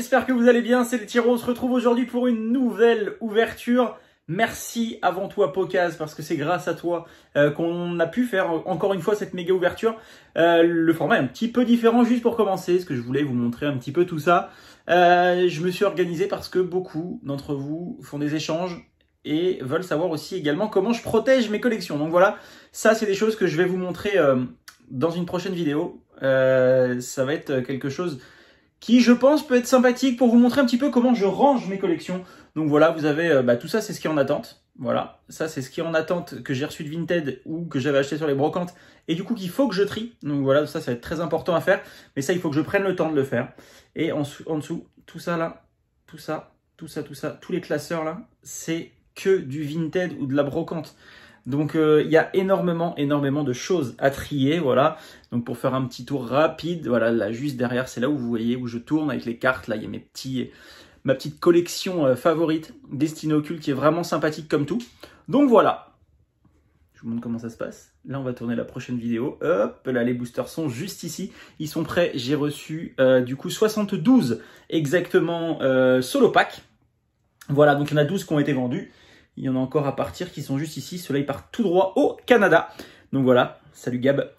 j'espère que vous allez bien, c'est les Tyros, on se retrouve aujourd'hui pour une nouvelle ouverture. Merci avant tout à Pokaz parce que c'est grâce à toi qu'on a pu faire encore une fois cette méga ouverture. Le format est un petit peu différent juste pour commencer, parce que je voulais vous montrer un petit peu tout ça. Je me suis organisé parce que beaucoup d'entre vous font des échanges et veulent savoir aussi également comment je protège mes collections. Donc voilà, ça c'est des choses que je vais vous montrer dans une prochaine vidéo. Ça va être quelque chose qui, je pense, peut être sympathique pour vous montrer un petit peu comment je range mes collections. Donc voilà, vous avez tout ça, c'est ce qui est en attente. Voilà, ça c'est ce qui est en attente que j'ai reçu de Vinted ou que j'avais acheté sur les brocantes et du coup qu'il faut que je trie. Donc voilà, ça va être très important à faire, mais ça il faut que je prenne le temps de le faire. Et en dessous, tout ça là, tout ça, tous les classeurs là, c'est que du Vinted ou de la brocante. Donc il y a énormément de choses à trier, voilà. Donc pour faire un petit tour rapide, voilà, là juste derrière, c'est là où vous voyez, où je tourne avec les cartes, là il y a ma petite collection favorite, Destinée Occulte, qui est vraiment sympathique comme tout. Donc voilà, je vous montre comment ça se passe. Là on va tourner la prochaine vidéo, hop, là les boosters sont juste ici, ils sont prêts, j'ai reçu du coup 72 exactement solo pack. Voilà, donc il y en a 12 qui ont été vendus. Il y en a encore à partir qui sont juste ici. Ceux-là, ils partent tout droit au Canada. Donc voilà, salut Gab.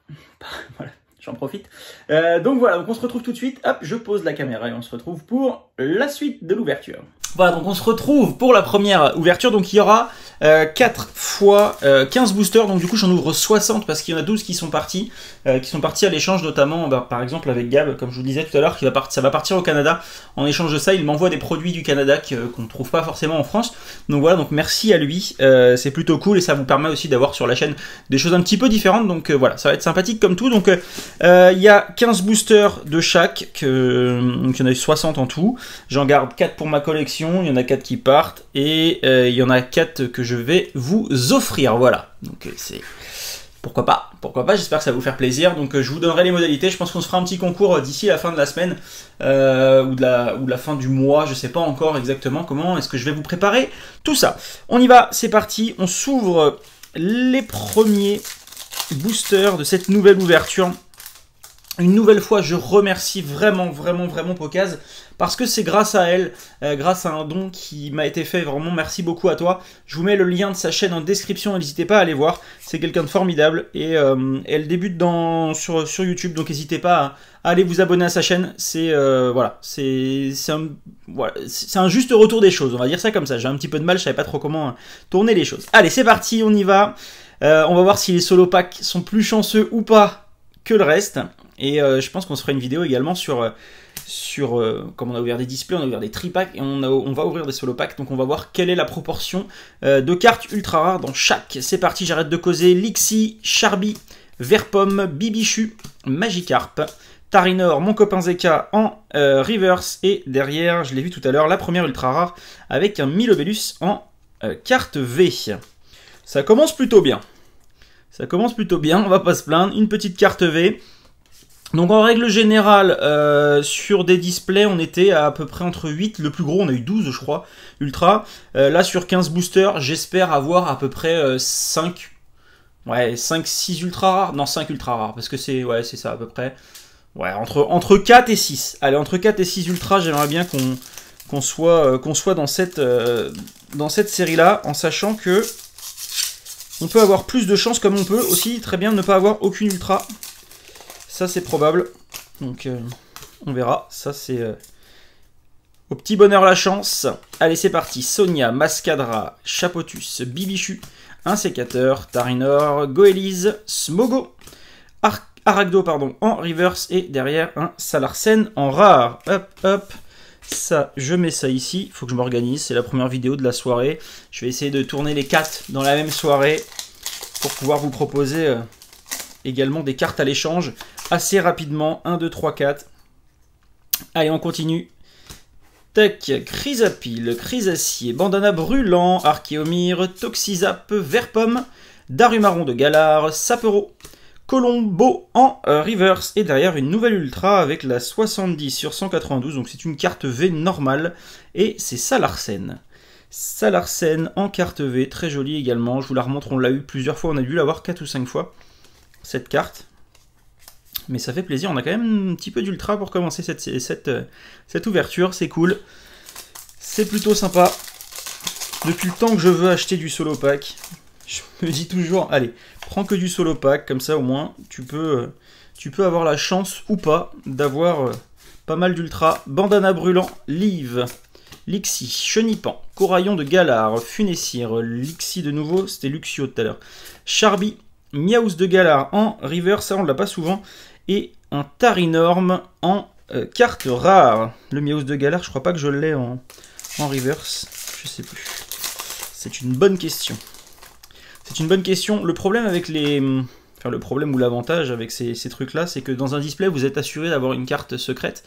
Voilà, j'en profite. Donc voilà, donc on se retrouve tout de suite. Hop, je pose la caméra et on se retrouve pour la suite de l'ouverture. Voilà, donc on se retrouve pour la première ouverture. Donc il y aura 4 fois 15 boosters. Donc du coup, j'en ouvre 60 parce qu'il y en a 12 qui sont partis à l'échange, notamment par exemple avec Gab, comme je vous le disais tout à l'heure, ça va partir au Canada. En échange de ça, il m'envoie des produits du Canada qu'on ne trouve pas forcément en France. Donc voilà, donc merci à lui. C'est plutôt cool et ça vous permet aussi d'avoir sur la chaîne des choses un petit peu différentes. Donc voilà, ça va être sympathique comme tout. Donc il y a 15 boosters de chaque, donc il y en a eu 60 en tout. J'en garde 4 pour ma collection. Il y en a 4 qui partent et il y en a 4 que je vais vous offrir. Voilà, donc c'est pourquoi pas, j'espère que ça va vous faire plaisir. Donc je vous donnerai les modalités. Je pense qu'on se fera un petit concours d'ici la fin de la semaine ou de la fin du mois. Je sais pas encore exactement comment est-ce que je vais vous préparer tout ça. On y va, c'est parti. On s'ouvre les premiers boosters de cette nouvelle ouverture. Une nouvelle fois, je remercie vraiment Pokaz parce que c'est grâce à elle, grâce à un don qui m'a été fait. Vraiment, merci beaucoup à toi. Je vous mets le lien de sa chaîne en description. N'hésitez pas à aller voir. C'est quelqu'un de formidable et elle débute sur YouTube. Donc n'hésitez pas à aller vous abonner à sa chaîne. C'est voilà, c'est un juste retour des choses. On va dire ça comme ça. J'ai un petit peu de mal. Je savais pas trop comment tourner les choses. Allez, c'est parti. On y va. On va voir si les solo packs sont plus chanceux ou pas que le reste. Et je pense qu'on se fera une vidéo également sur comme on a ouvert des displays, on a ouvert des tripacks et on va ouvrir des solo packs. Donc on va voir quelle est la proportion de cartes ultra rares dans chaque. C'est parti, j'arrête de causer. Lixi, Charby, Verpomme, Bibichu, Magikarp, Tarinor, mon copain Zeka en reverse. Et derrière, je l'ai vu tout à l'heure, la première ultra rare avec un Milobellus en carte V. Ça commence plutôt bien. Ça commence plutôt bien, on va pas se plaindre. Une petite carte V. Donc en règle générale, sur des displays, on était à peu près entre 8, le plus gros, on a eu 12 je crois, ultra. Là sur 15 boosters, j'espère avoir à peu près 5, 6 ultra rares. Non, 5 ultra rares, parce que c'est ça à peu près. Ouais, entre 4 et 6. Allez, entre 4 et 6 ultra, j'aimerais bien qu'on soit dans cette série-là, en sachant que on peut avoir plus de chance, comme on peut aussi très bien ne pas avoir aucune ultra. Ça, c'est probable. Donc, on verra. Ça, c'est au petit bonheur la chance. Allez, c'est parti. Sonia, Mascadra, Chapotus, Bibichu, un sécateur, Tarinor, Goélise, Smogo, Aragdo, pardon, en reverse. Et derrière, un Salarsen en rare. Hop, hop. Ça, je mets ça ici. Il faut que je m'organise. C'est la première vidéo de la soirée. Je vais essayer de tourner les 4 dans la même soirée pour pouvoir vous proposer également des cartes à l'échange assez rapidement. 1, 2, 3, 4. Allez, on continue. Tac, Chrysapile, Chrysacier, Bandana Brûlant, Archéomire, Toxizap, Verpomme, Darumaron de Galar, Sapero, Colombo en reverse. Et derrière, une nouvelle ultra avec la 70 sur 192. Donc c'est une carte V normale. Et c'est Salarsen. Salarsen en carte V, très jolie également. Je vous la remontre, on l'a eu plusieurs fois. On a dû l'avoir 4 ou 5 fois, cette carte. Mais ça fait plaisir, on a quand même un petit peu d'ultra pour commencer cette ouverture, c'est cool. C'est plutôt sympa. Depuis le temps que je veux acheter du solo pack, je me dis toujours, allez, prends que du solo pack, comme ça au moins tu peux avoir la chance ou pas d'avoir pas mal d'ultra. Bandana brûlant, Live, Lixie, Chenipan, Coraillon de Galar, Funessire, Lixie de nouveau, c'était Luxio tout à l'heure, Charby, Miaus de Galar en reverse, ça on l'a pas souvent, et un Tarinorm en carte rare. Le Miaus de Galar, je crois pas que je l'ai en reverse, je sais plus. C'est une bonne question. C'est une bonne question. Le problème avec les... Enfin, le problème ou l'avantage avec ces trucs-là, c'est que dans un display, vous êtes assuré d'avoir une carte secrète.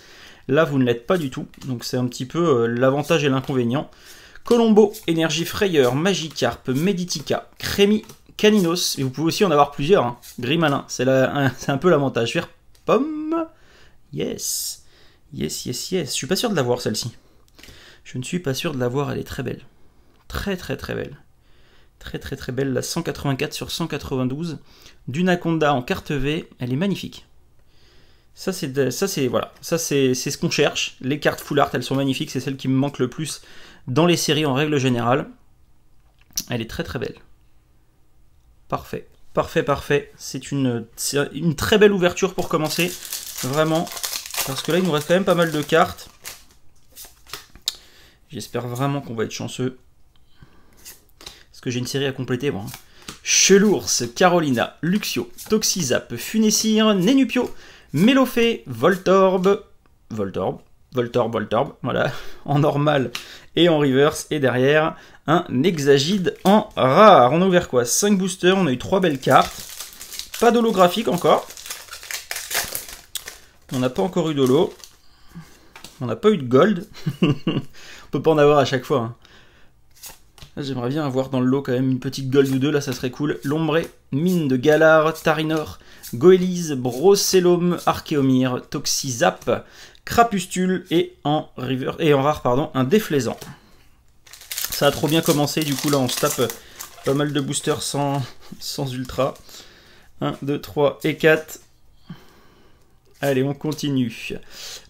Là, vous ne l'êtes pas du tout. Donc c'est un petit peu l'avantage et l'inconvénient. Colombo, Énergie Frayeur, Magikarp, Meditica, Crémi, Caninos. Et vous pouvez aussi en avoir plusieurs. Hein. Gris Malin, c'est un peu l'avantage. Vert Pomme. Yes. Yes, yes, yes. Je suis pas sûr de l'avoir, celle-ci. Je ne suis pas sûr de l'avoir, elle est très belle. Très très très belle. Très très très belle, la 184 sur 192. Dunaconda en carte V, elle est magnifique. Ça c'est voilà, ça c'est ce qu'on cherche. Les cartes full art, elles sont magnifiques, c'est celle qui me manque le plus dans les séries en règle générale. Elle est très très belle. Parfait, parfait, parfait. C'est une très belle ouverture pour commencer, vraiment. Parce que là il nous reste quand même pas mal de cartes. J'espère vraiment qu'on va être chanceux. Parce que j'ai une série à compléter, moi. Chelours, Carolina, Luxio, Toxizap, Funessire, Nénupio, Mélofée, Voltorb, voilà, en normal et en reverse. Et derrière, un Hexagide en rare. On a ouvert quoi? 5 boosters, on a eu 3 belles cartes. Pas d'holographique encore. On n'a pas encore eu d'holo. On n'a pas eu de gold. On peut pas en avoir à chaque fois, hein. J'aimerais bien avoir dans le lot quand même une petite gold ou deux, là ça serait cool. Lombré, Mine de Galar, Tarinor, Goélise, Brocellum, Archéomir, Toxizap, Crapustule et en rare, pardon, un Déflaisant. Ça a trop bien commencé, du coup là on se tape pas mal de boosters sans ultra. 1, 2, 3 et 4. Allez, on continue.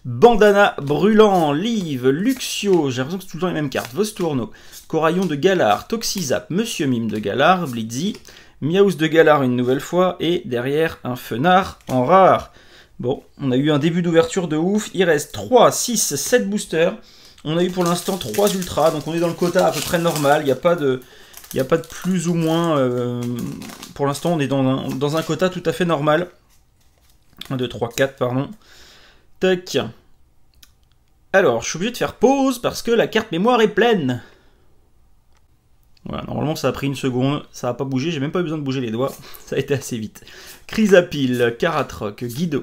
Bandana brûlant, Live, Luxio, j'ai l'impression que c'est tout le temps les mêmes cartes. Vostourno, Coraillon de Galar, Toxizap, Monsieur Mime de Galar, Blitzy, Miaus de Galar une nouvelle fois, et derrière un Fenard en rare. Bon, on a eu un début d'ouverture de ouf, il reste 3, 6, 7 boosters. On a eu pour l'instant 3 ultras, donc on est dans le quota à peu près normal, il n'y a pas de plus ou moins. Pour l'instant, on est dans un quota tout à fait normal. 1, 2, 3, 4, pardon. Tac. Alors, je suis obligé de faire pause parce que la carte mémoire est pleine. Voilà, normalement ça a pris une seconde, ça n'a pas bougé, j'ai même pas eu besoin de bouger les doigts, ça a été assez vite. Chrysapile, Karatroc, Guido,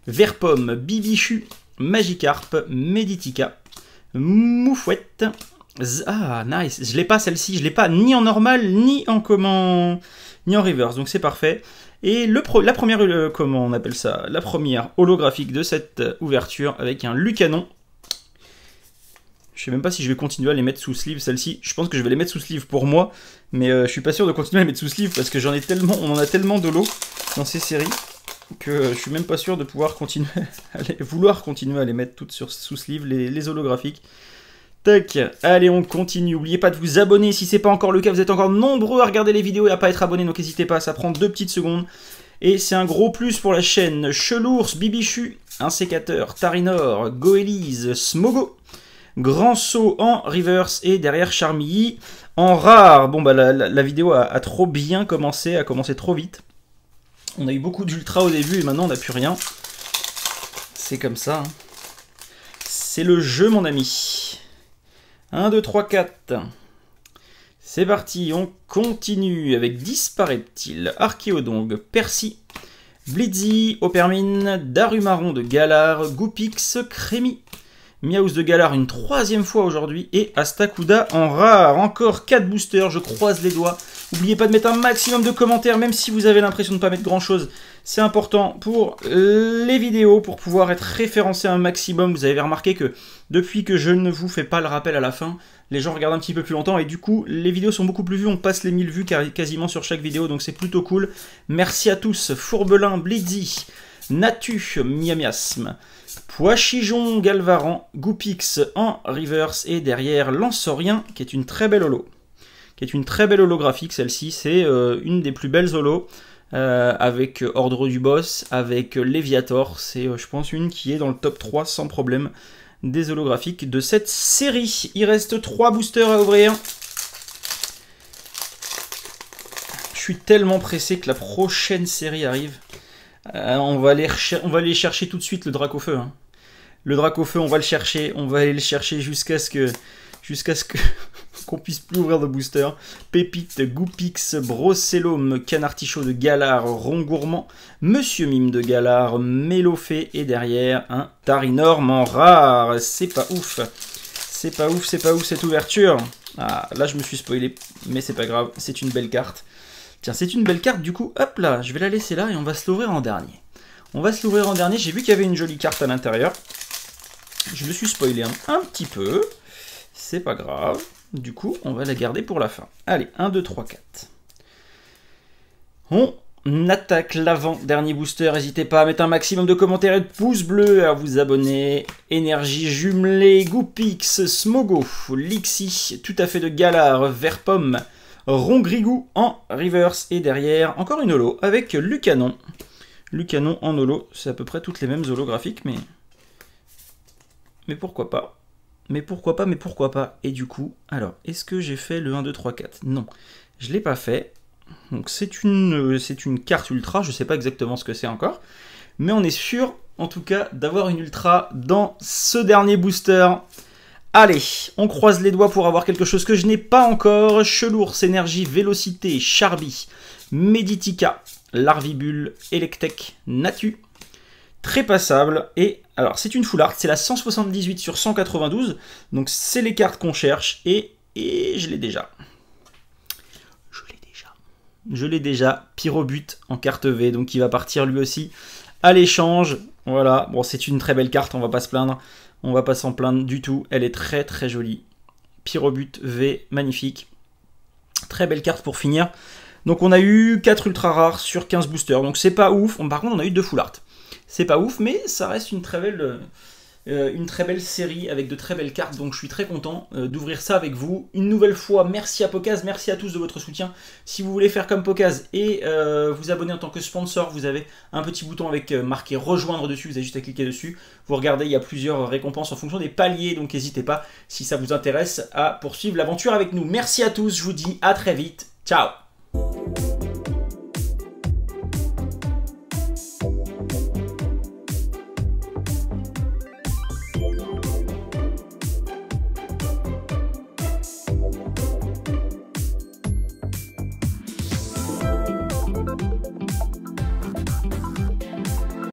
Verpomme, Bibichu, Magikarp, Meditica, Moufouette. Ah, nice, je l'ai pas celle-ci, je l'ai pas ni en normal, ni en reverse, donc c'est parfait. Et la première, comment on appelle ça, la première holographique de cette ouverture avec un Lucanon. Je sais même pas si je vais continuer à les mettre sous sleeve, celle-ci. Je pense que je vais les mettre sous sleeve pour moi, mais je suis pas sûr de continuer à les mettre sous sleeve parce que on en a tellement de lots dans ces séries que je suis même pas sûr de pouvoir continuer vouloir continuer à les mettre toutes sous sleeve, les holographiques. Tac, allez on continue, n'oubliez pas de vous abonner si c'est pas encore le cas, vous êtes encore nombreux à regarder les vidéos et à pas être abonnés, donc n'hésitez pas, ça prend 2 petites secondes. Et c'est un gros plus pour la chaîne. Chelours, Bibichu, un sécateur, Tarinor, Goélise, Smogo, Grand Saut en reverse et derrière Charmilly en rare. Bon bah la vidéo a trop bien commencé, a commencé trop vite. On a eu beaucoup d'ultra au début et maintenant on n'a plus rien. C'est comme ça, hein. C'est le jeu mon ami. 1, 2, 3, 4. C'est parti, on continue avec Dispareptile, Archéodongue, Percy, Blitzy, Opermine, Darumaron de Galar, Goupix, Crémi, Miaus de Galar une 3e fois aujourd'hui et Astacuda en rare. Encore 4 boosters, je croise les doigts. N'oubliez pas de mettre un maximum de commentaires, même si vous avez l'impression de ne pas mettre grand chose. C'est important pour les vidéos, pour pouvoir être référencé un maximum. Vous avez remarqué que depuis que je ne vous fais pas le rappel à la fin, les gens regardent un petit peu plus longtemps et du coup, les vidéos sont beaucoup plus vues. On passe les 1000 vues quasiment sur chaque vidéo, donc c'est plutôt cool. Merci à tous. Fourbelin, Blitzy, Natu, Miamiasme, Poichijon, Galvaran, Goupix en reverse et derrière Lansorien qui est une très belle holo. Qui est une très belle holographique celle-ci, c'est une des plus belles holos avec Ordre du Boss, avec Léviator, c'est je pense une qui est dans le top 3 sans problème des holographiques de cette série. Il reste 3 boosters à ouvrir. Je suis tellement pressé que la prochaine série arrive. On va aller chercher tout de suite le Dracofeu. Hein. Le Dracofeu, on va le chercher. On va aller le chercher jusqu'à ce que qu'on puisse plus ouvrir de booster. Pépite, Goupix, Brocellum, Canartichaud de Galar, Rongourmand, Monsieur Mime de Galar, Mélofée et derrière un Tarinorm en rare. C'est pas ouf. C'est pas ouf cette ouverture. Ah, là je me suis spoilé, mais c'est pas grave, c'est une belle carte. Tiens, c'est une belle carte, du coup, hop là, je vais la laisser là et on va se l'ouvrir en dernier. On va se l'ouvrir en dernier, j'ai vu qu'il y avait une jolie carte à l'intérieur. Je me suis spoilé un petit peu, c'est pas grave. Du coup, on va la garder pour la fin. Allez, 1, 2, 3, 4. On attaque l'avant-dernier booster. N'hésitez pas à mettre un maximum de commentaires et de pouces bleus, à vous abonner. Énergie jumelée, Goupix, Smogo, Lixi, tout à fait de Galar, Verpomme, Rongrigou en reverse et derrière encore une holo avec Lucanon. Lucanon en holo, c'est à peu près toutes les mêmes holographiques, mais pourquoi pas. Mais pourquoi pas. Et du coup, alors, est-ce que j'ai fait le 1, 2, 3, 4? Non, je ne l'ai pas fait. Donc c'est une carte ultra, je ne sais pas exactement ce que c'est encore. Mais on est sûr, en tout cas, d'avoir une ultra dans ce dernier booster. Allez, on croise les doigts pour avoir quelque chose que je n'ai pas encore. Chelours, Énergie, Vélocité, Charby, Meditica, Larvibule, Electek, Natu. Très passable. Et alors, c'est une full art. C'est la 178 sur 192. Donc, c'est les cartes qu'on cherche. Et je l'ai déjà. Je l'ai déjà. Pyrobut en carte V. Donc, il va partir lui aussi à l'échange. Voilà. Bon, c'est une très belle carte. On va pas se plaindre. On va pas s'en plaindre du tout. Elle est très très jolie. Pyrobut V, magnifique. Très belle carte pour finir. Donc, on a eu 4 ultra rares sur 15 boosters. Donc, c'est pas ouf. Par contre, on a eu 2 full art. C'est pas ouf, mais ça reste une très belle série avec de très belles cartes, donc je suis très content d'ouvrir ça avec vous. Une nouvelle fois, merci à Pokaz, merci à tous de votre soutien. Si vous voulez faire comme Pokaz et vous abonner en tant que sponsor, vous avez un petit bouton avec marqué rejoindre dessus, vous avez juste à cliquer dessus. Vous regardez, il y a plusieurs récompenses en fonction des paliers, donc n'hésitez pas si ça vous intéresse à poursuivre l'aventure avec nous. Merci à tous, je vous dis à très vite, ciao!